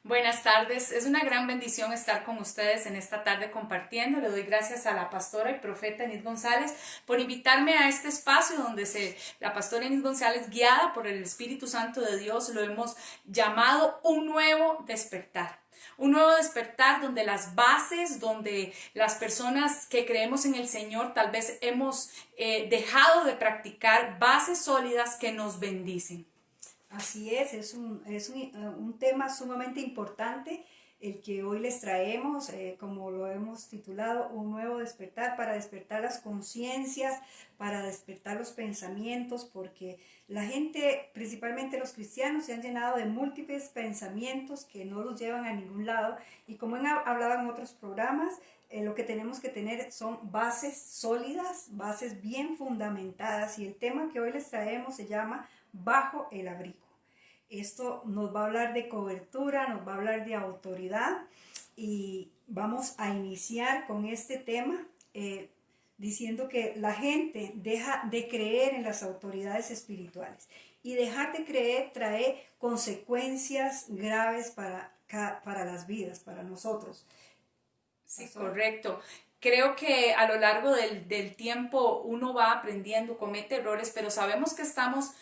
Buenas tardes, es una gran bendición estar con ustedes en esta tarde compartiendo. Le doy gracias a la pastora y profeta Enid González por invitarme a este espacio donde la pastora Enid González, guiada por el Espíritu Santo de Dios, lo hemos llamado un nuevo despertar. Un nuevo despertar donde las bases, donde las personas que creemos en el Señor tal vez hemos dejado de practicar bases sólidas que nos bendicen. Así es un tema sumamente importante el que hoy les traemos, como lo hemos titulado, un nuevo despertar, para despertar las conciencias, para despertar los pensamientos, porque la gente, principalmente los cristianos, se han llenado de múltiples pensamientos que no los llevan a ningún lado, y como han hablado en otros programas, lo que tenemos que tener son bases sólidas, bases bien fundamentadas, y el tema que hoy les traemos se llama Bajo el abrigo. Esto nos va a hablar de cobertura, nos va a hablar de autoridad, y vamos a iniciar con este tema diciendo que la gente deja de creer en las autoridades espirituales, y dejar de creer trae consecuencias graves para las vidas, para nosotros. Sí, Pastor. correcto. Creo que a lo largo del tiempo uno va aprendiendo, comete errores, pero sabemos que estamos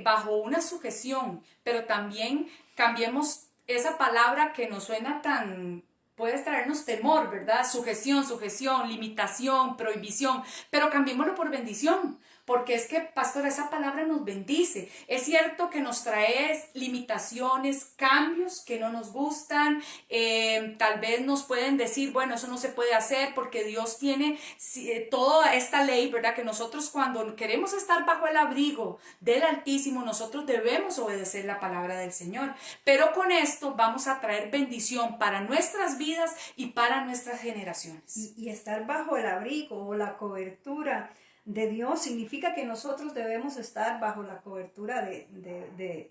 bajo una sujeción, pero también cambiemos esa palabra que nos suena tan, puede traernos temor, ¿verdad? Sujeción, limitación, prohibición, pero cambiémoslo por bendición. Porque es que, pastor, esa palabra nos bendice. Es cierto que nos trae limitaciones, cambios que no nos gustan. Tal vez nos pueden decir, bueno, eso no se puede hacer porque Dios tiene toda esta ley, ¿verdad? Que nosotros cuando queremos estar bajo el abrigo del Altísimo, nosotros debemos obedecer la palabra del Señor. Pero con esto vamos a traer bendición para nuestras vidas y para nuestras generaciones. Y estar bajo el abrigo o la cobertura de Dios significa que nosotros debemos estar bajo la cobertura de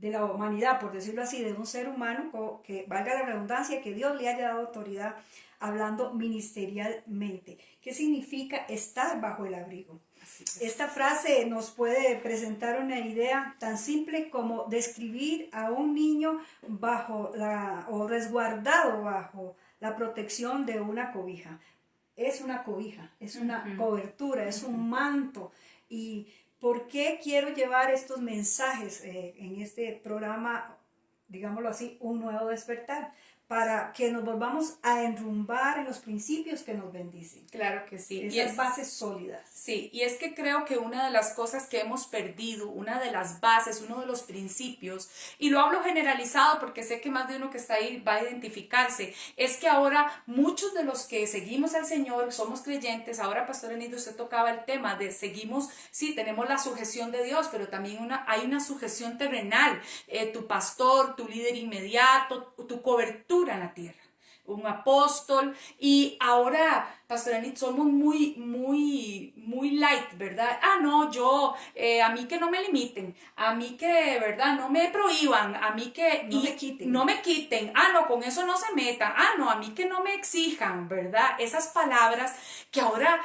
la humanidad, por decirlo así, de un ser humano, que valga la redundancia, que Dios le haya dado autoridad, hablando ministerialmente. ¿Qué significa estar bajo el abrigo? Esta frase nos puede presentar una idea tan simple como describir a un niño o resguardado bajo la protección de una cobija. Es una cobija, es una cobertura, es un manto. ¿Y por qué quiero llevar estos mensajes en este programa, digámoslo así, un nuevo despertar? Para que nos volvamos a enrumbar en los principios que nos bendicen. Claro que sí. Esas bases sólidas. Sí, y es que creo que una de las cosas que hemos perdido, una de las bases, uno de los principios, y lo hablo generalizado porque sé que más de uno que está ahí va a identificarse, es que ahora muchos de los que seguimos al Señor, somos creyentes, ahora Pastor Enido, usted tocaba el tema de seguimos, sí, tenemos la sujeción de Dios, pero también hay una sujeción terrenal, tu pastor, tu líder inmediato, tu cobertura en la tierra, un apóstol, y ahora, Pastor Anit, somos muy light, ¿verdad? Ah, no, a mí que no me limiten, a mí que, ¿verdad? No me prohíban, a mí que... No me quiten. No me quiten, ah, no, con eso no se metan, ah, no, a mí que no me exijan, ¿verdad? Esas palabras que ahora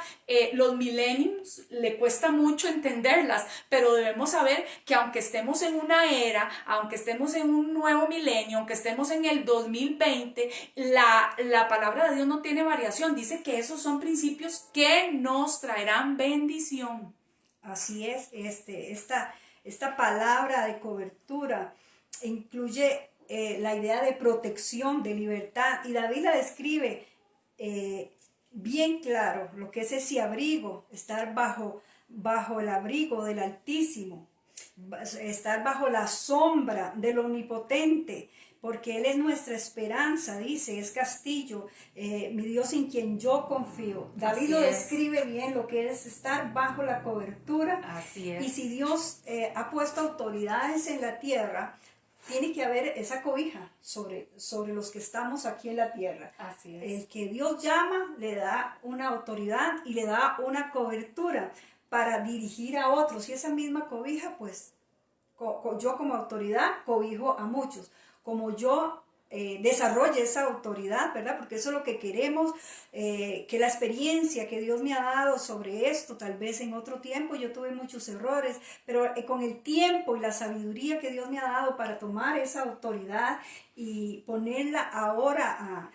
los millennials le cuesta mucho entenderlas, pero debemos saber que aunque estemos en una era, aunque estemos en un nuevo milenio, aunque estemos en el 2020, la palabra de Dios no tiene variación. Dice que esos son principios que nos traerán bendición. Así es, esta palabra de cobertura incluye la idea de protección, de libertad, y David la describe bien claro, lo que es ese abrigo, estar bajo el abrigo del Altísimo, estar bajo la sombra del Omnipotente, porque Él es nuestra esperanza, dice, es castillo, mi Dios en quien yo confío. David lo describe bien, lo que es estar bajo la cobertura. Así es. Y si Dios ha puesto autoridades en la tierra, tiene que haber esa cobija sobre los que estamos aquí en la tierra. Así es. El que Dios llama le da una autoridad y le da una cobertura para dirigir a otros, y esa misma cobija, pues yo como autoridad cobijo a muchos. Como yo desarrolle esa autoridad, ¿verdad? Porque eso es lo que queremos, que la experiencia que Dios me ha dado sobre esto, tal vez en otro tiempo yo tuve muchos errores, pero con el tiempo y la sabiduría que Dios me ha dado para tomar esa autoridad y ponerla ahora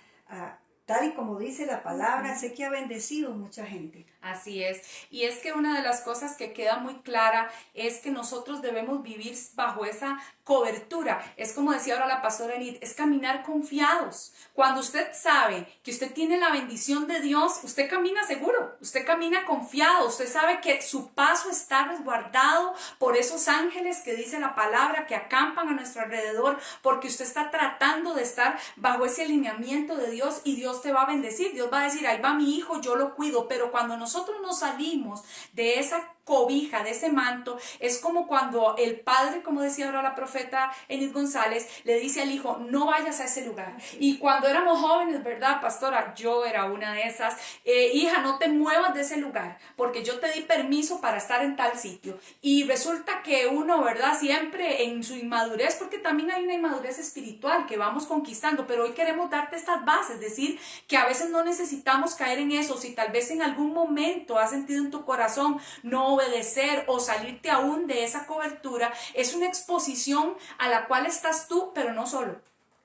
tal y como dice la palabra, sé que ha bendecido mucha gente. Así es. Y es que una de las cosas que queda muy clara es que nosotros debemos vivir bajo esa cobertura. Es como decía ahora la pastora Enid, es caminar confiados. Cuando usted sabe que usted tiene la bendición de Dios, usted camina seguro, usted camina confiado, usted sabe que su paso está resguardado por esos ángeles que dice la palabra, que acampan a nuestro alrededor, porque usted está tratando de estar bajo ese alineamiento de Dios y Dios te va a bendecir. Dios va a decir, ahí va mi hijo, yo lo cuido. Pero cuando nosotros nos salimos de esa cobija, de ese manto, es como cuando el padre, como decía ahora la profeta Enid González, le dice al hijo, no vayas a ese lugar. Y cuando éramos jóvenes, ¿verdad, pastora? Yo era una de esas, hija, no te muevas de ese lugar, porque yo te di permiso para estar en tal sitio. Y resulta que uno, ¿verdad? Siempre en su inmadurez, porque también hay una inmadurez espiritual que vamos conquistando, pero hoy queremos darte estas bases, decir que a veces no necesitamos caer en eso. Si tal vez en algún momento has sentido en tu corazón no obedecer o salirte aún de esa cobertura, es una exposición a la cual estás tú, pero no solo.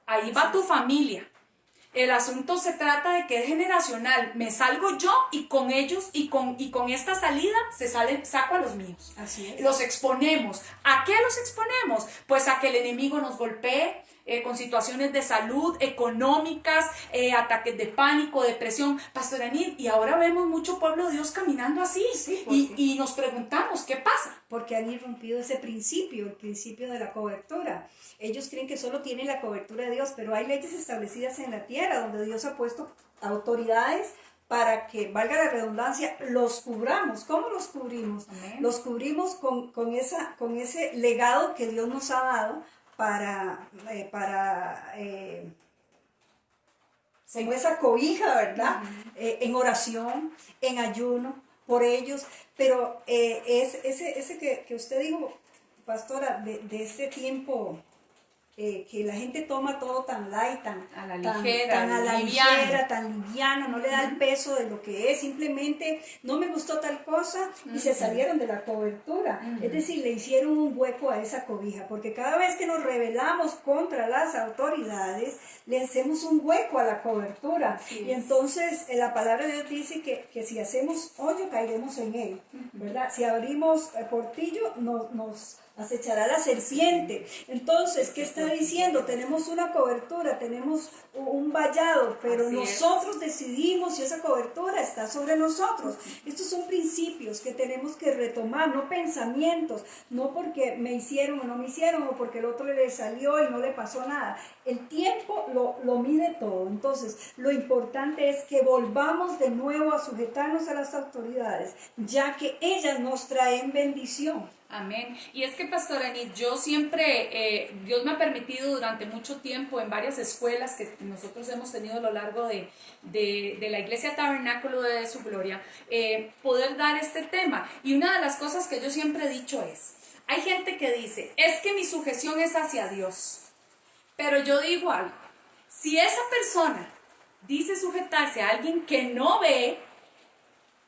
Ahí va tu familia. El asunto se trata de que es generacional. Me salgo yo y con ellos y con esta salida saco a los míos. Así es. Los exponemos. ¿A qué los exponemos? Pues a que el enemigo nos golpee, con situaciones de salud, económicas, ataques de pánico, depresión. Pastora Anit, y ahora vemos mucho pueblo de Dios caminando así. Sí, y nos preguntamos, ¿qué pasa? Porque han irrumpido ese principio, el principio de la cobertura. Ellos creen que solo tienen la cobertura de Dios, pero hay leyes establecidas en la tierra donde Dios ha puesto autoridades para que, valga la redundancia, los cubramos. ¿Cómo los cubrimos? Amén. Los cubrimos con ese legado que Dios nos ha dado como esa cobija, ¿verdad? En oración, en ayuno, por ellos. Pero ese que usted dijo, pastora, de este tiempo que la gente toma todo tan light, a la ligera, tan a la liviano. ligera, tan liviano, no le da el peso de lo que es, simplemente no me gustó tal cosa y se salieron de la cobertura. Es decir, le hicieron un hueco a esa cobija, porque cada vez que nos rebelamos contra las autoridades, le hacemos un hueco a la cobertura. Y entonces la palabra de Dios dice que si hacemos hoyo, caeremos en él, ¿verdad? Si abrimos portillo, nos acechará la serpiente. Entonces, ¿qué está diciendo? Tenemos una cobertura, tenemos un vallado, pero nosotros decidimos si esa cobertura está sobre nosotros. Estos son principios que tenemos que retomar, no pensamientos, no porque me hicieron o no me hicieron, o porque el otro le salió y no le pasó nada. El tiempo lo mide todo. Entonces, lo importante es que volvamos de nuevo a sujetarnos a las autoridades, ya que ellas nos traen bendición. Amén. Y es que, Pastora Anit, yo siempre, Dios me ha permitido durante mucho tiempo en varias escuelas que nosotros hemos tenido a lo largo de la Iglesia Tabernáculo de su Gloria, poder dar este tema. Y una de las cosas que yo siempre he dicho es, hay gente que dice, es que mi sujeción es hacia Dios. Pero yo digo algo, si esa persona dice sujetarse a alguien que no ve,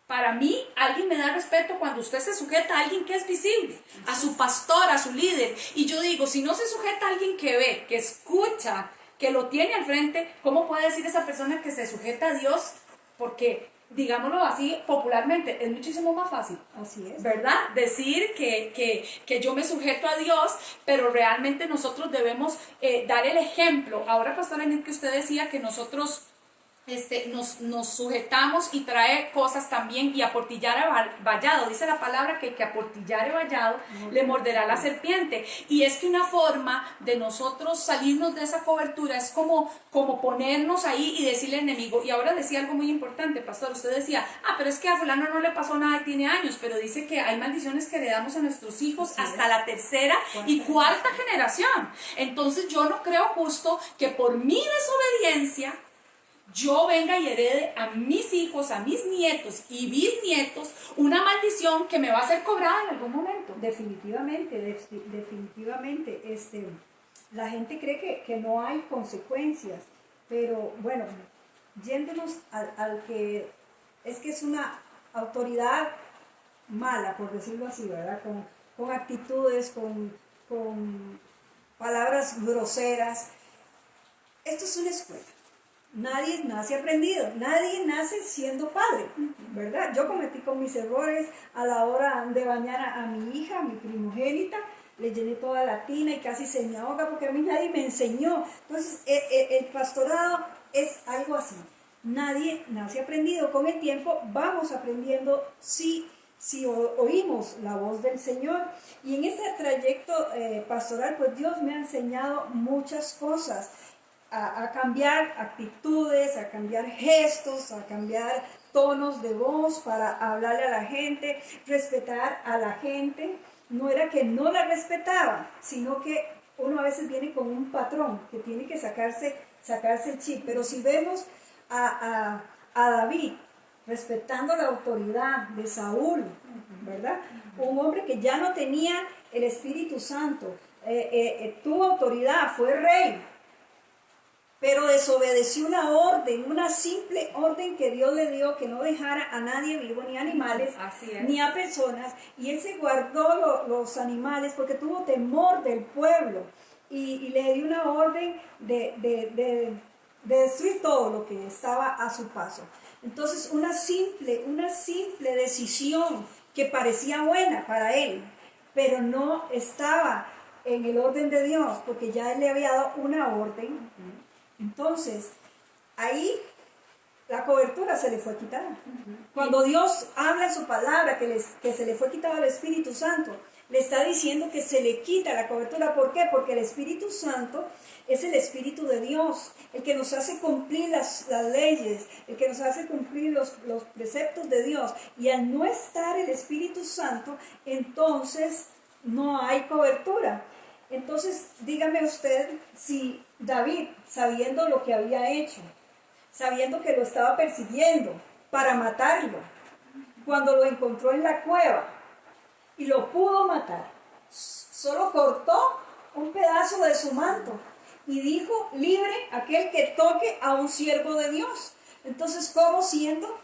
para mí, alguien me da respeto cuando usted se sujeta a alguien que es visible, a su pastor, a su líder. Y yo digo, si no se sujeta a alguien que ve, que escucha, que lo tiene al frente, ¿cómo puede decir esa persona que se sujeta a Dios? Porque, digámoslo así popularmente, es muchísimo más fácil. Así es. ¿Verdad? Decir que yo me sujeto a Dios, pero realmente nosotros debemos dar el ejemplo. Ahora, Pastora Anit, que usted decía que nosotros nos sujetamos y trae cosas también, y aportillare vallado, dice la palabra que el que aportillare vallado le morderá la serpiente. Y es que una forma de nosotros salirnos de esa cobertura es como ponernos ahí y decirle al enemigo. Y ahora decía algo muy importante, pastor, usted decía, pero es que a fulano no le pasó nada y tiene años, pero dice que hay maldiciones que le damos a nuestros hijos hasta la tercera y cuarta generación. Entonces yo no creo justo que por mi desobediencia yo venga y herede a mis hijos, a mis nietos y bisnietos una maldición que me va a ser cobrada en algún momento. Definitivamente, definitivamente. la gente cree que no hay consecuencias, pero bueno, yéndonos al que es una autoridad mala, por decirlo así, ¿verdad? Con actitudes, con palabras groseras. Esto es una escuela. Nadie nace aprendido, nadie nace siendo padre, ¿verdad? Yo cometí con mis errores a la hora de bañar a mi hija, a mi primogénita, le llené toda la tina y casi se me ahoga porque a mí nadie me enseñó. Entonces, el pastorado es algo así. Nadie nace aprendido. Con el tiempo vamos aprendiendo si oímos la voz del Señor. Y en este trayecto pastoral, pues Dios me ha enseñado muchas cosas. A cambiar actitudes, a cambiar gestos, a cambiar tonos de voz para hablarle a la gente, respetar a la gente. No era que no la respetaba, sino que uno a veces viene con un patrón que tiene que sacarse el chip. Pero si vemos a David respetando la autoridad de Saúl, ¿verdad? Un hombre que ya no tenía el Espíritu Santo, tuvo autoridad, fue rey, pero desobedeció una orden, una simple orden que Dios le dio, que no dejara a nadie vivo, ni animales, ni a personas, y él se guardó los animales porque tuvo temor del pueblo, y le dio una orden de destruir todo lo que estaba a su paso. Entonces una simple decisión que parecía buena para él, pero no estaba en el orden de Dios, porque ya él le había dado una orden. Entonces, ahí la cobertura se le fue quitada. Cuando Dios habla en su palabra que se le fue quitado el Espíritu Santo, le está diciendo que se le quita la cobertura. ¿Por qué? Porque el Espíritu Santo es el Espíritu de Dios, el que nos hace cumplir las leyes, el que nos hace cumplir los preceptos de Dios. Y al no estar el Espíritu Santo, entonces no hay cobertura. Entonces, dígame usted si David, sabiendo lo que había hecho, sabiendo que lo estaba persiguiendo para matarlo, cuando lo encontró en la cueva y lo pudo matar, solo cortó un pedazo de su manto y dijo: libre aquel que toque a un siervo de Dios. Entonces, ¿cómo siendo?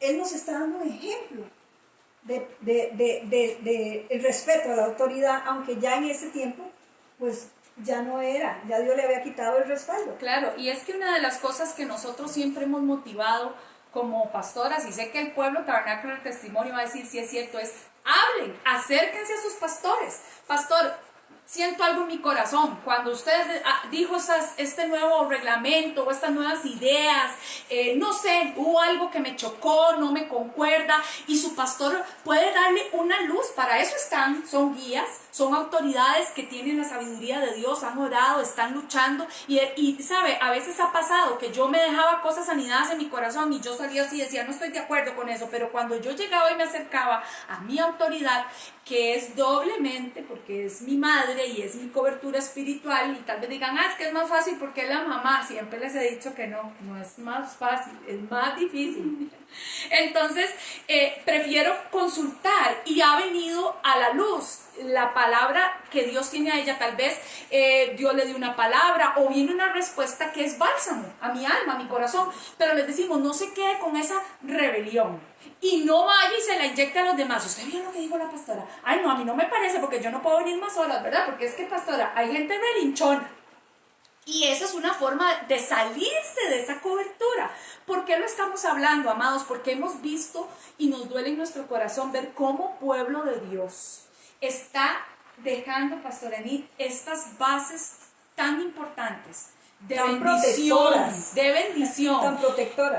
Él nos está dando un ejemplo de el respeto a la autoridad, aunque ya en ese tiempo pues ya no era, ya Dios le había quitado el respaldo. Claro, y es que una de las cosas que nosotros siempre hemos motivado como pastoras, y sé que el pueblo Tabernáculo del Testimonio va a decir si es cierto, es: hablen, acérquense a sus pastores. Pastor, siento algo en mi corazón. Cuando usted dijo este nuevo reglamento o estas nuevas ideas, no sé, hubo algo que me chocó, no me concuerda, y su pastor puede darle una luz. Para eso están, son guías, son autoridades que tienen la sabiduría de Dios, han orado, están luchando, y sabe, a veces ha pasado que yo me dejaba cosas anidadas en mi corazón y yo salía así y decía: no estoy de acuerdo con eso, pero cuando yo llegaba y me acercaba a mi autoridad, que es doblemente, porque es mi madre y es mi cobertura espiritual, y tal vez digan: es que es más fácil porque es la mamá. Siempre les he dicho que no es más fácil, es más difícil. Entonces, prefiero consultar, y ha venido a la luz la palabra que Dios tiene a ella. Tal vez Dios le dio una palabra o viene una respuesta que es bálsamo a mi alma, a mi corazón, pero les decimos: no se quede con esa rebelión y no vaya y se la inyecte a los demás. ¿Usted vio lo que dijo la pastora? Ay, no, a mí no me parece, porque yo no puedo venir más sola, ¿verdad? Porque es que, pastora, hay gente relinchona. Y esa es una forma de salirse de esa cobertura. ¿Por qué lo estamos hablando, amados? Porque hemos visto y nos duele en nuestro corazón ver cómo pueblo de Dios está dejando, Pastora Enid, estas bases tan importantes de bendición,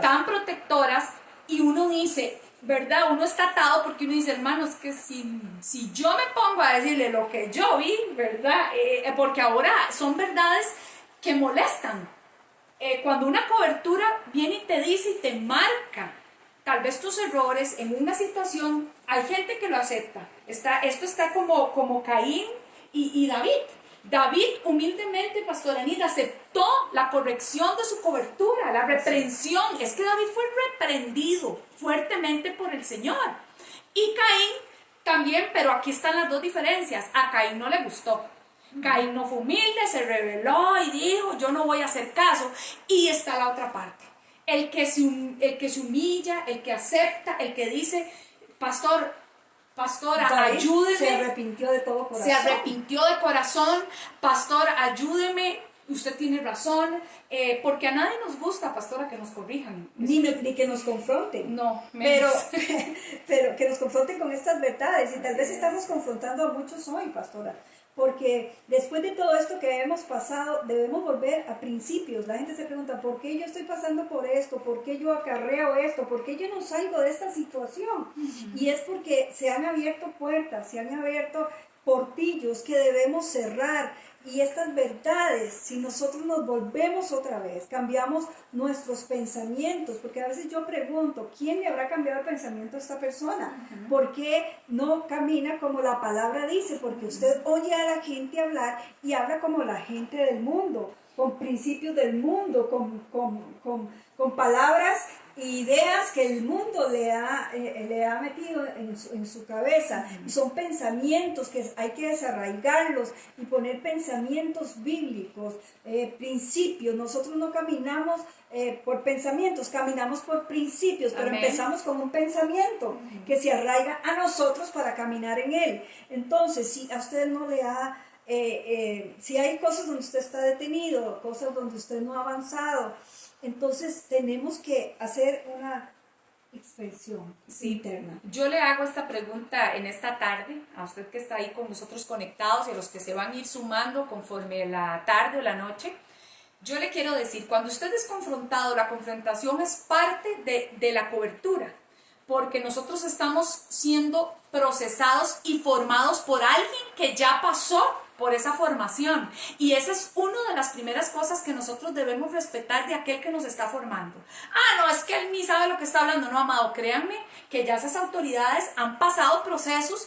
tan protectoras, y uno dice, ¿verdad? Uno está atado porque uno dice: hermanos, que si yo me pongo a decirle lo que yo vi, ¿verdad? Porque ahora son verdades que molestan. Cuando una cobertura viene y te dice y te marca tal vez tus errores en una situación, hay gente que lo acepta. Esto está como Caín y David. David humildemente, Pastora Anita, aceptó la corrección de su cobertura, la reprensión. Es que David fue reprendido fuertemente por el Señor. Y Caín también, pero aquí están las dos diferencias. A Caín no le gustó. Caín no fue humilde, se rebeló y dijo, yo no voy a hacer caso. Y está la otra parte. El que se humilla, el que acepta, el que dice, pastora, David ayúdeme. se arrepintió de todo corazón. Se arrepintió de corazón. Pastor, ayúdeme. Usted tiene razón. Porque a nadie nos gusta, pastora, que nos corrijan. Ni que nos confronten. No, pero, menos. pero que nos confronten con estas verdades. Y tal vez estamos confrontando a muchos hoy, pastora. Porque después de todo esto que hemos pasado, debemos volver a principios. La gente se pregunta, ¿por qué yo estoy pasando por esto? ¿Por qué yo acarreo esto? ¿Por qué yo no salgo de esta situación? Y es porque se han abierto puertas, se han abierto portillos que debemos cerrar. Y estas verdades, si nosotros nos volvemos otra vez, cambiamos nuestros pensamientos, porque a veces yo pregunto, ¿quién le habrá cambiado el pensamiento a esta persona? ¿Por qué no camina como la palabra dice? Porque usted oye a la gente hablar y habla como la gente del mundo, con principios del mundo, con palabras e ideas que el mundo le ha metido en su cabeza. Y son pensamientos que hay que desarraigarlos y poner pensamientos bíblicos, principios. Nosotros no caminamos por pensamientos, caminamos por principios, pero Amén. empezamos con un pensamiento que se arraiga a nosotros para caminar en él. Entonces, si a usted no le ha... si hay cosas donde usted está detenido, cosas donde usted no ha avanzado, entonces tenemos que hacer una expresión interna. Yo le hago esta pregunta en esta tarde, a usted que está ahí con nosotros conectados y a los que se van a ir sumando conforme la tarde o la noche. Yo le quiero decir, cuando usted es confrontado, la confrontación es parte de la cobertura, porque nosotros estamos siendo procesados y formados por alguien que ya pasó por esa formación. Y esa es una de las primeras cosas que nosotros debemos respetar de aquel que nos está formando. Ah, no, es que él ni sabe lo que está hablando. No, amado, créanme que ya esas autoridades han pasado procesos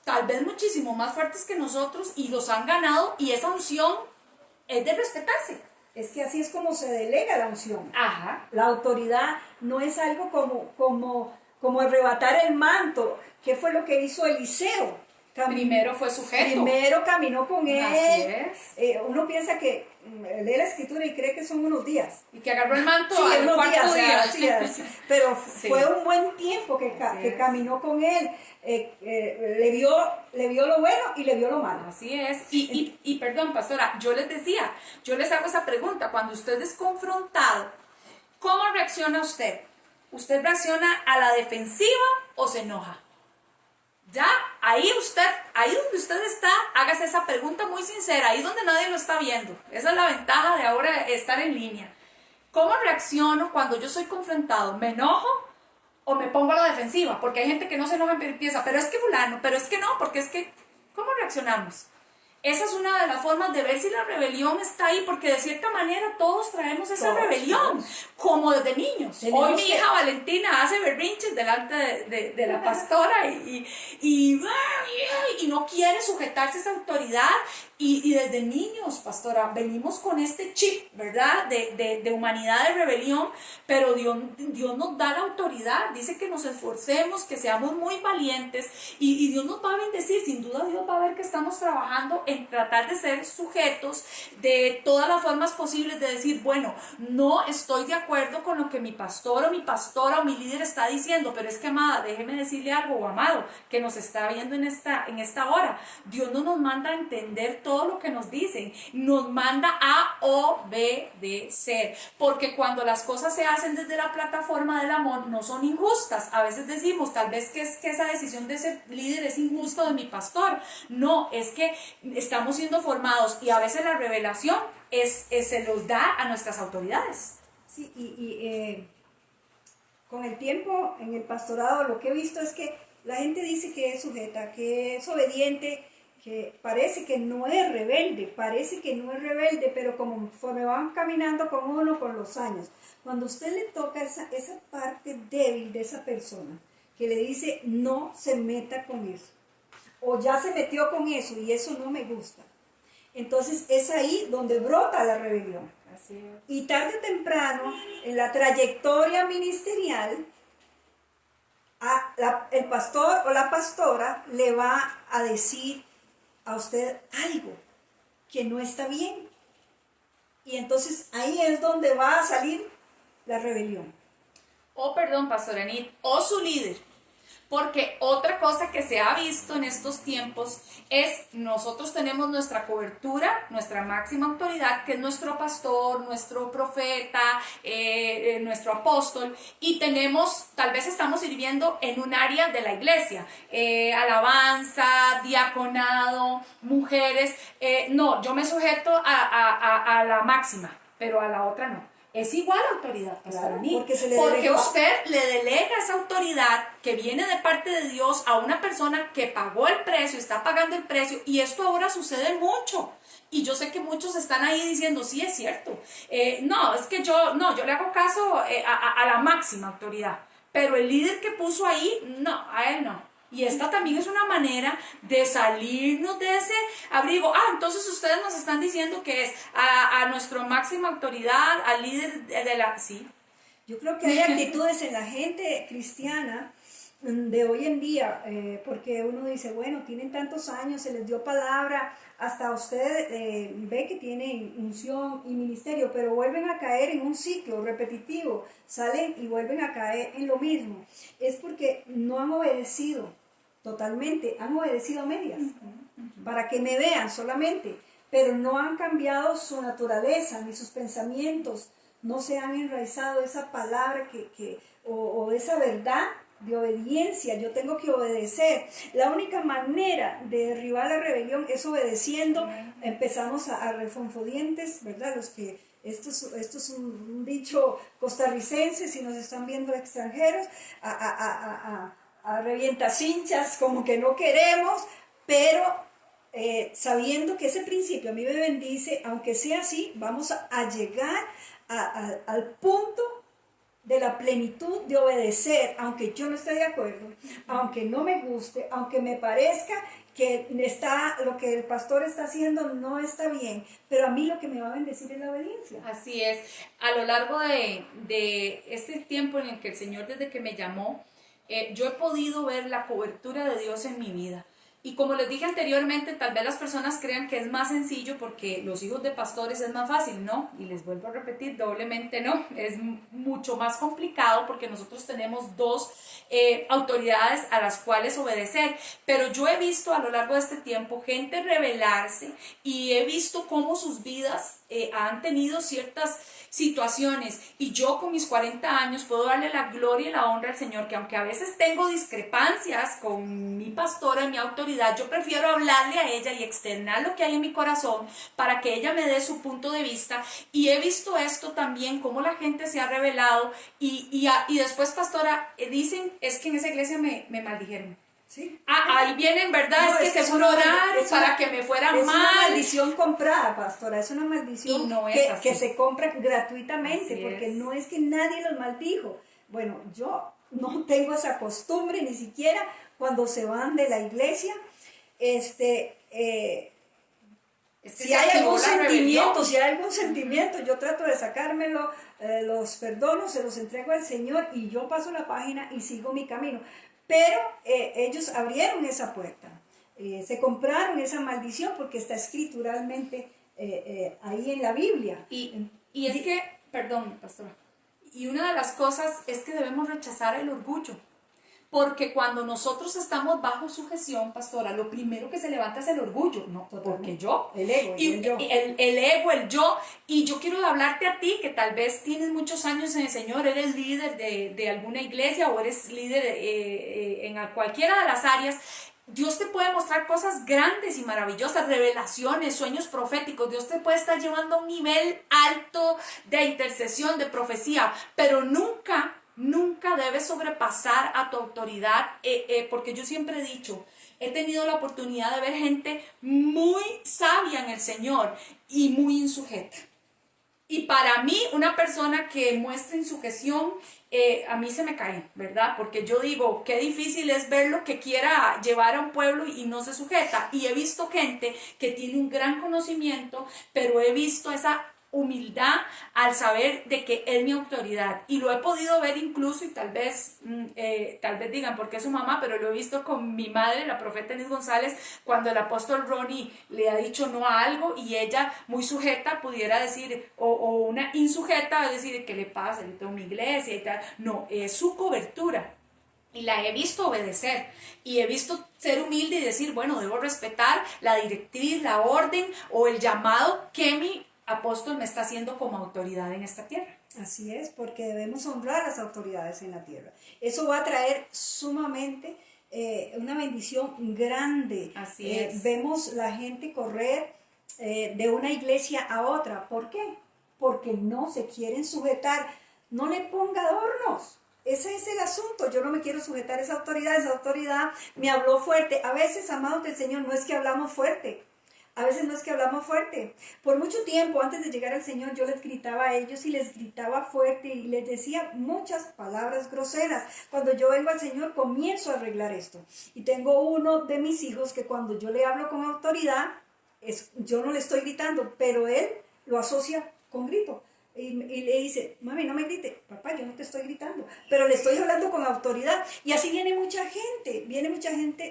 tal vez muchísimo más fuertes que nosotros y los han ganado, y esa unción es de respetarse. Es que así es como se delega la unción. Ajá. La autoridad no es algo como arrebatar el manto. ¿Qué fue lo que hizo Eliseo? Primero fue sujeto. Primero caminó con él. Así es. Uno piensa que lee la escritura y cree que son unos días. Y que agarró el manto Sí, al unos cuarto días, día. sí. Pero Sí. fue un buen tiempo que caminó con él. Le vio lo bueno y le vio lo malo. Así es. Y perdón, pastora, yo les hago esa pregunta. Cuando usted es confrontado, ¿cómo reacciona usted? ¿Usted reacciona a la defensiva o se enoja? Ya, ahí donde usted está, hágase esa pregunta muy sincera, ahí donde nadie lo está viendo. Esa es la ventaja de ahora estar en línea. ¿Cómo reacciono cuando yo soy confrontado? ¿Me enojo o me pongo a la defensiva? Porque hay gente que no se enoja y piensa, pero es que fulano, pero es que no, porque es que, ¿cómo reaccionamos? Esa es una de las formas de ver si la rebelión está ahí, porque de cierta manera todos traemos esa rebelión, como desde niños. Hoy mi hija Valentina hace berrinches delante de la pastora y no quiere sujetarse a esa autoridad. Y desde niños, pastora, venimos con este chip, ¿verdad? De humanidad, de rebelión, pero Dios nos da la autoridad, dice que nos esforcemos, que seamos muy valientes, y Dios nos va a bendecir. Sin duda Dios va a ver que estamos trabajando en tratar de ser sujetos de todas las formas posibles, de decir, bueno, no estoy de acuerdo con lo que mi pastor o mi pastora o mi líder está diciendo, pero es que, amada, déjeme decirle algo, o amado, que nos está viendo en esta hora. Dios no nos manda a entender todo lo que nos dicen, nos manda a obedecer, porque cuando las cosas se hacen desde la plataforma del amor, no son injustas. A veces decimos, tal vez que es que esa decisión de ese líder es injusto de mi pastor. No, es que estamos siendo formados, y a veces la revelación se los da a nuestras autoridades. Sí, con el tiempo en el pastorado lo que he visto es que la gente dice que es sujeta, que es obediente, que parece que no es rebelde, pero conforme van caminando con uno con los años, cuando usted le toca esa parte débil de esa persona, que le dice no se meta con eso, o ya se metió con eso y eso no me gusta, entonces es ahí donde brota la rebelión. Así es. Y tarde o temprano, en la trayectoria ministerial, el pastor o la pastora le va a decir a usted algo. que no está bien. Y entonces ahí es donde va a salir la rebelión. O perdón, Pastora Anit, o su líder. Porque otra cosa que se ha visto en estos tiempos es nosotros tenemos nuestra cobertura, nuestra máxima autoridad, que es nuestro pastor, nuestro profeta, nuestro apóstol, y tenemos, tal vez estamos sirviendo en un área de la iglesia, alabanza, diaconado, mujeres. No, yo me sujeto a la máxima, pero a la otra no. Es igual autoridad, Pastora Claro, Anit, porque usted le delega esa autoridad que viene de parte de Dios a una persona que pagó el precio, está pagando el precio, y esto ahora sucede mucho. Y yo sé que muchos están ahí diciendo, sí, es cierto. No, es que yo le hago caso a la máxima autoridad, pero el líder que puso ahí, no, a él no. Y esta también es una manera de salirnos de ese abrigo. Entonces ustedes nos están diciendo que es a nuestra máxima autoridad, al líder de la... Sí. Yo creo que hay actitudes en la gente cristiana de hoy en día, porque uno dice, bueno, tienen tantos años, se les dio palabra, hasta usted ve que tienen unción y ministerio, pero vuelven a caer en un ciclo repetitivo, salen y vuelven a caer en lo mismo. Es porque no han obedecido totalmente, han obedecido a medias, para que me vean solamente, pero no han cambiado su naturaleza ni sus pensamientos, no se han enraizado esa palabra o esa verdad de obediencia. Yo tengo que obedecer. La única manera de derribar la rebelión es obedeciendo. Empezamos a refonfodientes, ¿verdad? Los que esto es un dicho costarricense, si nos están viendo extranjeros, a revientacinchas, como que no queremos, pero sabiendo que ese principio a mí me bendice, aunque sea así, vamos a llegar al punto de la plenitud de obedecer, aunque yo no esté de acuerdo, aunque no me guste, aunque me parezca que lo que el pastor está haciendo no está bien, pero a mí lo que me va a bendecir es la obediencia. Así es. A lo largo de este tiempo en el que el Señor, desde que me llamó, yo he podido ver la cobertura de Dios en mi vida. Y como les dije anteriormente, tal vez las personas crean que es más sencillo porque los hijos de pastores es más fácil, ¿no? Y les vuelvo a repetir, doblemente no, es mucho más complicado porque nosotros tenemos dos autoridades a las cuales obedecer. Pero yo he visto a lo largo de este tiempo gente rebelarse y he visto cómo sus vidas han tenido ciertas situaciones, y yo con mis 40 años puedo darle la gloria y la honra al Señor, que aunque a veces tengo discrepancias con mi pastora, mi autoridad, yo prefiero hablarle a ella y externar lo que hay en mi corazón para que ella me dé su punto de vista. Y he visto esto también, cómo la gente se ha revelado y después, pastora, dicen, es que en esa iglesia me maldijeron. ¿Sí? Ahí vienen, ¿verdad? No, es que seguro oraron para que me fuera mal. Es una maldición comprada, pastora, es una maldición no es que se compra gratuitamente, Así porque es. no es que nadie los maldijo. Bueno, yo no tengo esa costumbre, ni siquiera cuando se van de la iglesia, si hay algún sentimiento, yo trato de sacármelo, los perdono, se los entrego al Señor y yo paso la página y sigo mi camino. Pero ellos abrieron esa puerta, se compraron esa maldición porque está escrituralmente ahí en la Biblia. Y es que, perdón, pastora, y una de las cosas es que debemos rechazar el orgullo. Porque cuando nosotros estamos bajo sujeción, pastora, lo primero que se levanta es el orgullo, ¿no? Porque yo. El ego, el yo. El ego, el yo. Y yo quiero hablarte a ti, que tal vez tienes muchos años en el Señor, eres líder de alguna iglesia o eres líder en cualquiera de las áreas. Dios te puede mostrar cosas grandes y maravillosas, revelaciones, sueños proféticos. Dios te puede estar llevando a un nivel alto de intercesión, de profecía, pero nunca debes sobrepasar a tu autoridad, porque yo siempre he dicho, he tenido la oportunidad de ver gente muy sabia en el Señor y muy insujeta. Y para mí, una persona que muestra insujeción, a mí se me cae, ¿verdad? Porque yo digo, qué difícil es verlo que quiera llevar a un pueblo y no se sujeta. Y he visto gente que tiene un gran conocimiento, pero he visto esa humildad al saber de que es mi autoridad. Y lo he podido ver incluso, y tal vez digan porque es su mamá, pero lo he visto con mi madre, la profeta Enis González, cuando el apóstol Ronnie le ha dicho no a algo y ella muy sujeta pudiera decir, o una insujeta, decir, ¿qué le pasa? Yo tengo mi iglesia y tal. No, es su cobertura. Y la he visto obedecer y he visto ser humilde y decir, bueno, debo respetar la directriz, la orden o el llamado que mi apóstol me está haciendo como autoridad en esta tierra. Así es, porque debemos honrar a las autoridades en la tierra. Eso va a traer sumamente una bendición grande. Así es. Vemos la gente correr de una iglesia a otra. ¿Por qué? Porque no se quieren sujetar. No le ponga adornos. Ese es el asunto. Yo no me quiero sujetar a esa autoridad me habló fuerte. A veces, amados del Señor, no es que hablamos fuerte. A veces no es que hablamos fuerte. Por mucho tiempo, antes de llegar al Señor, yo les gritaba a ellos y les gritaba fuerte y les decía muchas palabras groseras. Cuando yo vengo al Señor, comienzo a arreglar esto. Y tengo uno de mis hijos que cuando yo le hablo con autoridad, yo no le estoy gritando, pero él lo asocia con grito. Y le dice, mami, no me grite. Papá, yo no te estoy gritando, pero le estoy hablando con autoridad. Y así viene mucha gente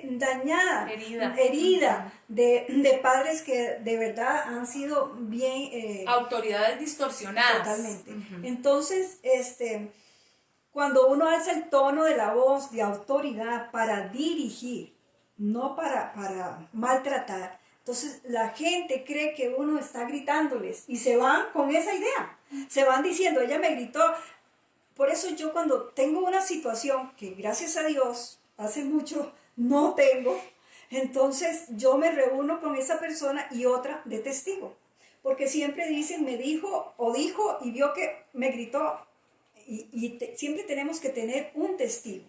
dañada, herida de padres que de verdad han sido bien... autoridades distorsionadas. Totalmente. Entonces, cuando uno alza el tono de la voz de autoridad para dirigir, no para maltratar, entonces la gente cree que uno está gritándoles y se van con esa idea. Se van diciendo, ella me gritó. Por eso yo cuando tengo una situación que gracias a Dios hace mucho no tengo, entonces yo me reúno con esa persona y otra de testigo. Porque siempre dicen, me dijo o dijo y vio que me gritó. Siempre tenemos que tener un testigo.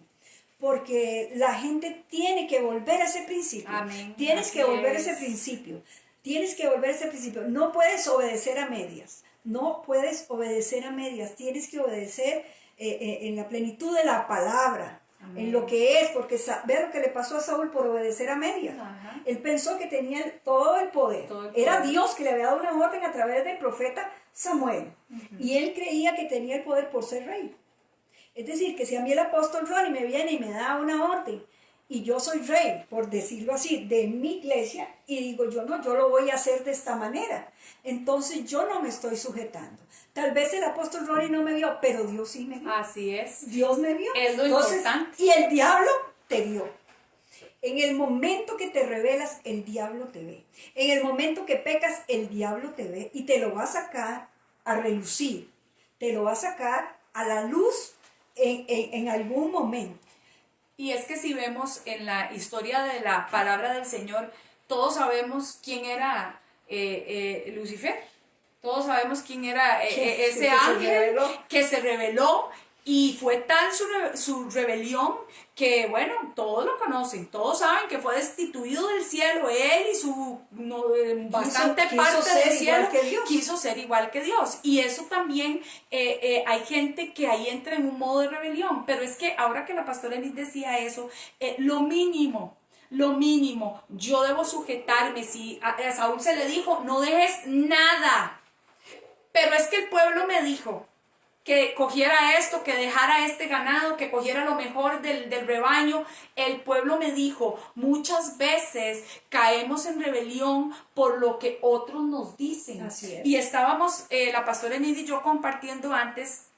Porque la gente tiene que volver a ese principio. Amén. Tienes que volver a ese principio. Tienes que volver a ese principio. No puedes obedecer a medias. No puedes obedecer a medias. Tienes que obedecer en la plenitud de la palabra. Amén. En lo que es. Porque ve lo que le pasó a Saúl por obedecer a medias. Ajá. Él pensó que tenía todo el poder. Era Dios que le había dado una orden a través del profeta Samuel. Y él creía que tenía el poder por ser rey. Es decir, que si a mí el apóstol Ronnie me viene y me da una orden y yo soy rey, por decirlo así, de mi iglesia, y digo yo no, yo lo voy a hacer de esta manera, entonces yo no me estoy sujetando. Tal vez el apóstol Ronnie no me vio, pero Dios sí me vio. Así es. Dios me vio. Es lo importante. Y el diablo te vio. En el momento que te rebelas, el diablo te ve. En el momento que pecas, el diablo te ve y te lo va a sacar a relucir. Te lo va a sacar a la luz en algún momento. Y es que si vemos en la historia de la palabra del Señor, todos sabemos quién era Lucifer. Todos sabemos quién era ese ángel que se rebeló. Y fue tal su rebelión que, bueno, todos lo conocen, todos saben que fue destituido del cielo, él y su bastante parte del cielo quiso ser igual que Dios. Y eso también hay gente que ahí entra en un modo de rebelión, pero es que ahora que la pastora Enis decía eso, lo mínimo, yo debo sujetarme. Si a Saúl se le dijo, no dejes nada, pero es que el pueblo me dijo que cogiera esto, que dejara este ganado, que cogiera lo mejor del rebaño. El pueblo me dijo, muchas veces caemos en rebelión por lo que otros nos dicen. Así es. Y estábamos, la pastora Enis y yo compartiendo antes,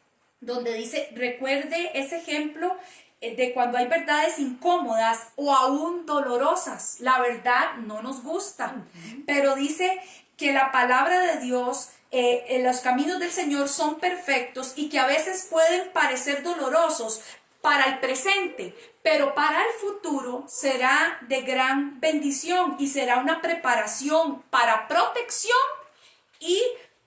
donde dice, recuerde ese ejemplo de cuando hay verdades incómodas o aún dolorosas. La verdad no nos gusta, pero dice que la palabra de Dios, los caminos del Señor son perfectos y que a veces pueden parecer dolorosos para el presente, pero para el futuro será de gran bendición y será una preparación para protección y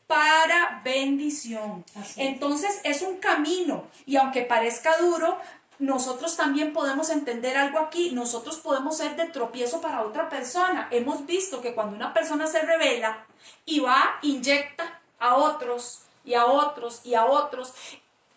para bendición. Entonces es un camino, y aunque parezca duro, nosotros también podemos entender algo aquí. Nosotros podemos ser de tropiezo para otra persona. Hemos visto que cuando una persona se revela y va, inyecta a otros y a otros y a otros,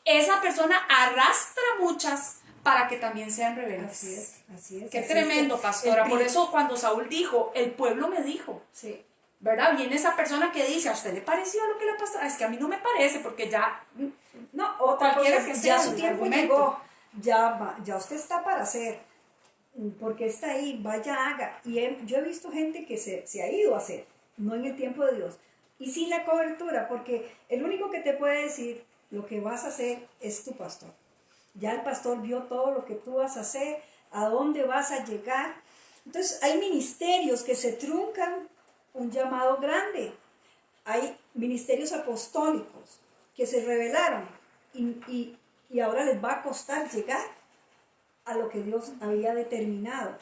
esa persona arrastra muchas para que también sean rebeldes. Así es, así es. Qué así tremendo, es pastora. Por eso cuando Saúl dijo, el pueblo me dijo. Sí. ¿verdad? Viene esa persona que dice, ¿a usted le pareció lo que le pasó? Es que a mí no me parece, porque ya, No, otra cualquiera cosa, que ya sea su el tiempo argumento. llegó, ya usted está para hacer, porque está ahí, vaya, haga. Y yo he visto gente que se ha ido a hacer, no en el tiempo de Dios, y sin la cobertura, porque el único que te puede decir lo que vas a hacer es tu pastor. Ya el pastor vio todo lo que tú vas a hacer, a dónde vas a llegar. Entonces hay ministerios que se truncan un llamado grande. Hay ministerios apostólicos que se revelaron y ahora les va a costar llegar a lo que Dios había determinado.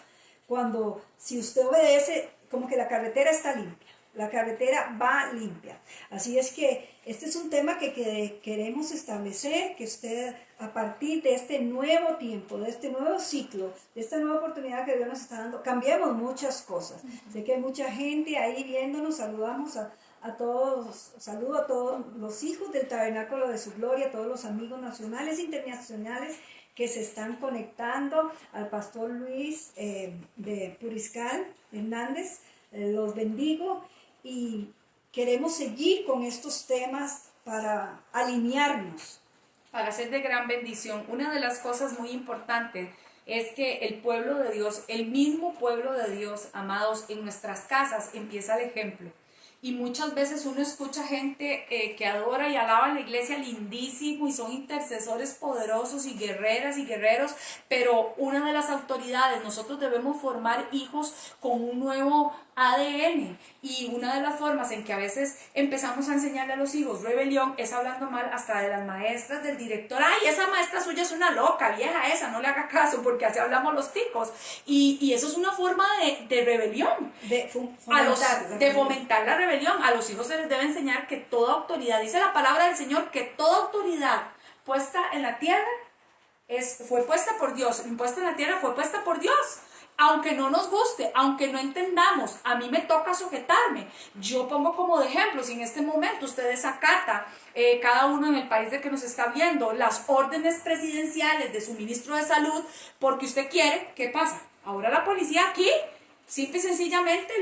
Cuando, si usted obedece, como que la carretera está limpia, la carretera va limpia. Así es que este es un tema que queremos establecer, que usted a partir de este nuevo tiempo, de este nuevo ciclo, de esta nueva oportunidad que Dios nos está dando, cambiemos muchas cosas. Sé que hay mucha gente ahí viéndonos, saludamos a todos, saludo a todos los hijos del Tabernáculo de su Gloria, a todos los amigos nacionales e internacionales que se están conectando, al pastor Luis de Puriscal Hernández, los bendigo y queremos seguir con estos temas para alinearnos. Para ser de gran bendición. Una de las cosas muy importantes es que el pueblo de Dios, el mismo pueblo de Dios, amados, en nuestras casas empieza el ejemplo. Y muchas veces uno escucha gente que adora y alaba a la iglesia lindísimo y son intercesores poderosos y guerreras y guerreros, pero una de las autoridades, nosotros debemos formar hijos con un nuevo ADN, y una de las formas en que a veces empezamos a enseñarle a los hijos rebelión es hablando mal hasta de las maestras, del director. Ay, esa maestra suya es una loca, vieja esa, no le haga caso, porque así hablamos los ticos, y eso es una forma de rebelión, de fomentar la rebelión. A los hijos se les debe enseñar que toda autoridad, dice la palabra del Señor, que toda autoridad puesta en la tierra fue puesta por Dios, impuesta en la tierra fue puesta por Dios. Aunque no nos guste, aunque no entendamos, a mí me toca sujetarme. Yo pongo como de ejemplo, si en este momento ustedes acatan, cada uno en el país de que nos está viendo, las órdenes presidenciales de su ministro de salud, porque usted quiere, ¿qué pasa? Ahora la policía aquí, simple y sencillamente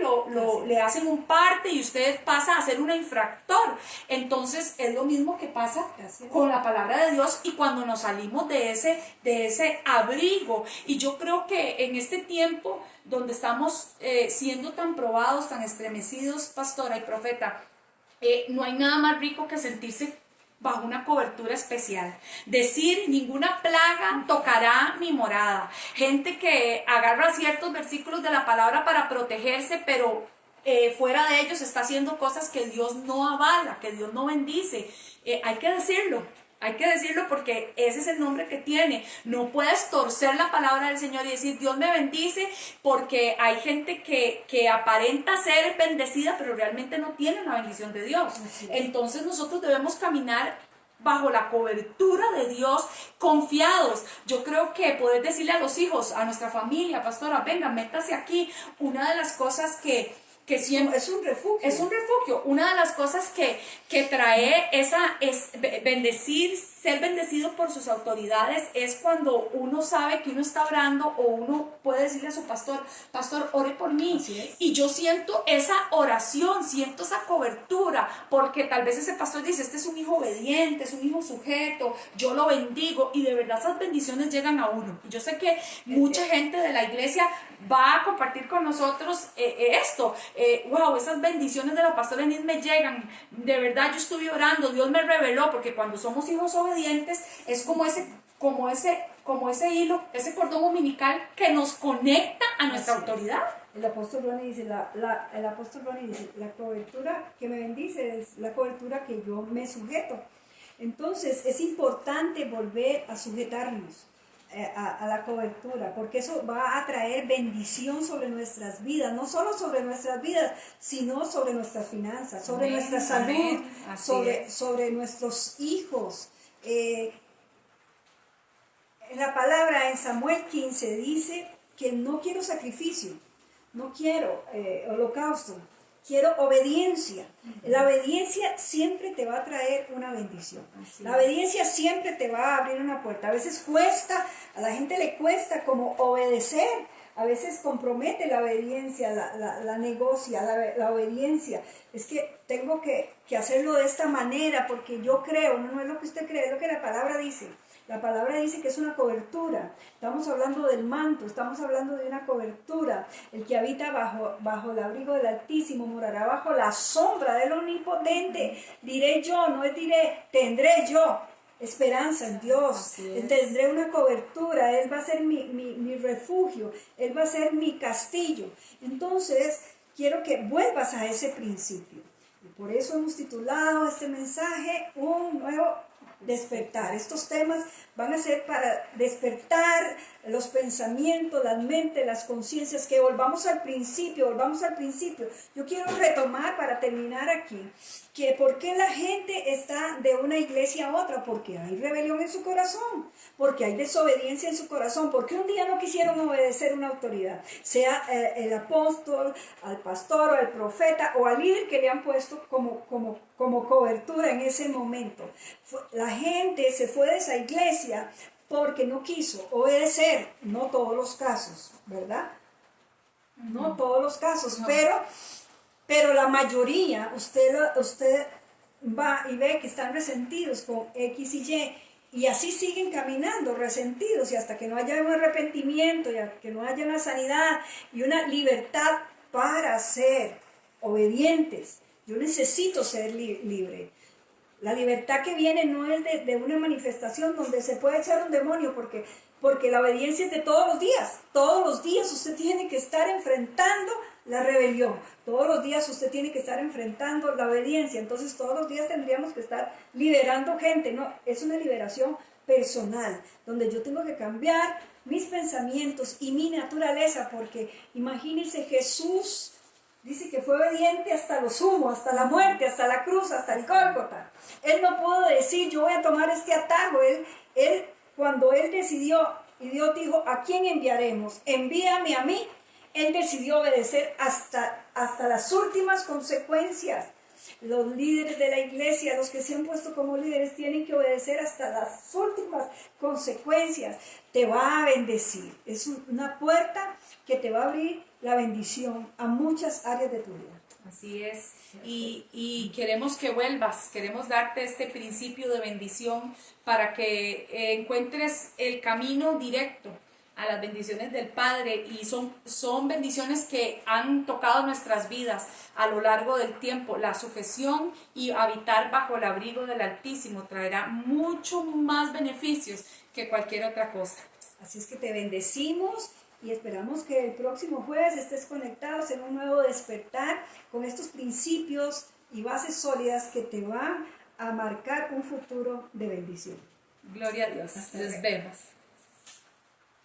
le hacen un parte y usted pasa a ser un infractor. Entonces es lo mismo que pasa con la palabra de Dios y cuando nos salimos de ese abrigo. Y yo creo que en este tiempo donde estamos siendo tan probados, tan estremecidos, pastora y profeta, no hay nada más rico que sentirse bajo una cobertura especial. Decir, ninguna plaga tocará mi morada. Gente que agarra ciertos versículos de la palabra para protegerse, pero fuera de ellos está haciendo cosas que Dios no avala, que Dios no bendice. Hay que decirlo. Hay que decirlo porque ese es el nombre que tiene. No puedes torcer la palabra del Señor y decir Dios me bendice, porque hay gente que aparenta ser bendecida pero realmente no tiene la bendición de Dios. Entonces nosotros debemos caminar bajo la cobertura de Dios, confiados. Yo creo que poder decirle a los hijos, a nuestra familia, pastora, venga, métase aquí. Una de las cosas que siempre es un refugio. Es un refugio. Una de las cosas que trae es bendecir, ser bendecido por sus autoridades, es cuando uno sabe que uno está orando o uno puede decirle a su pastor, pastor, ore por mí. Y yo siento esa oración, siento esa cobertura, porque tal vez ese pastor dice, este es un hijo obediente, es un hijo sujeto, yo lo bendigo, y de verdad esas bendiciones llegan a uno. Y yo sé que mucha gente de la iglesia va a compartir con nosotros esto. Wow, esas bendiciones de la pastora Enis me llegan. De verdad yo estuve orando, Dios me reveló, porque cuando somos hijos obedientes es como ese hilo, ese cordón umbilical que nos conecta a nuestra autoridad. El apóstol Ronnie dice, la cobertura que me bendice es la cobertura que yo me sujeto. Entonces es importante volver a sujetarnos a la cobertura, porque eso va a traer bendición sobre nuestras vidas, no solo sobre nuestras vidas, sino sobre nuestras finanzas, sobre nuestra salud, sobre nuestros hijos. La palabra en Samuel 15 dice que no quiero sacrificio, no quiero holocausto, quiero obediencia. La obediencia siempre te va a traer una bendición. La obediencia siempre te va a abrir una puerta. A veces cuesta, a la gente le cuesta como obedecer, a veces compromete la obediencia, la negocia, la obediencia. Es que tengo que hacerlo de esta manera porque yo creo, no es lo que usted cree, es lo que la palabra dice. La palabra dice que es una cobertura. Estamos hablando del manto, estamos hablando de una cobertura. El que habita bajo el abrigo del Altísimo morará bajo la sombra del Omnipotente. Diré yo, no es diré, tendré yo esperanza en Dios. Tendré una cobertura. Él va a ser mi refugio. Él va a ser mi castillo. Entonces, quiero que vuelvas a ese principio. Y por eso hemos titulado este mensaje Un nuevo despertar. Estos temas van a ser para despertar los pensamientos, las mentes, las conciencias, que volvamos al principio, Yo quiero retomar para terminar aquí, que por qué la gente está de una iglesia a otra, porque hay rebelión en su corazón, porque hay desobediencia en su corazón, porque un día no quisieron obedecer una autoridad, sea el apóstol, al pastor o al profeta o al líder que le han puesto como cobertura en ese momento. La gente se fue de esa iglesia porque no quiso obedecer, no todos los casos, ¿verdad? No todos los casos, no. Pero la mayoría, usted va y ve que están resentidos con X y Y así siguen caminando resentidos, y hasta que no haya un arrepentimiento, y hasta que no haya una sanidad y una libertad para ser obedientes. Yo necesito ser libre. La libertad que viene no es de una manifestación donde se puede echar un demonio, porque la obediencia es de todos los días. Todos los días usted tiene que estar enfrentando la rebelión. Todos los días usted tiene que estar enfrentando la obediencia. Entonces todos los días tendríamos que estar liberando gente. No, es una liberación personal, donde yo tengo que cambiar mis pensamientos y mi naturaleza, porque imagínense, Jesús dice que fue obediente hasta lo sumo, hasta la muerte, hasta la cruz, hasta el Gólgota. Él no pudo decir, yo voy a tomar este atajo. Cuando él decidió, y Dios dijo, ¿a quién enviaremos? Envíame a mí. Él decidió obedecer hasta las últimas consecuencias. Los líderes de la iglesia, los que se han puesto como líderes, tienen que obedecer hasta las últimas consecuencias. Te va a bendecir. Es una puerta que te va a abrir la bendición a muchas áreas de tu vida. Así es, y queremos que vuelvas, queremos darte este principio de bendición para que encuentres el camino directo a las bendiciones del Padre, y son bendiciones que han tocado nuestras vidas a lo largo del tiempo. La sujeción y habitar bajo el abrigo del Altísimo traerá mucho más beneficios que cualquier otra cosa. Así es que te bendecimos y esperamos que el próximo jueves estés conectados en un nuevo despertar con estos principios y bases sólidas que te van a marcar un futuro de bendición. Gloria a Dios. Nos vemos.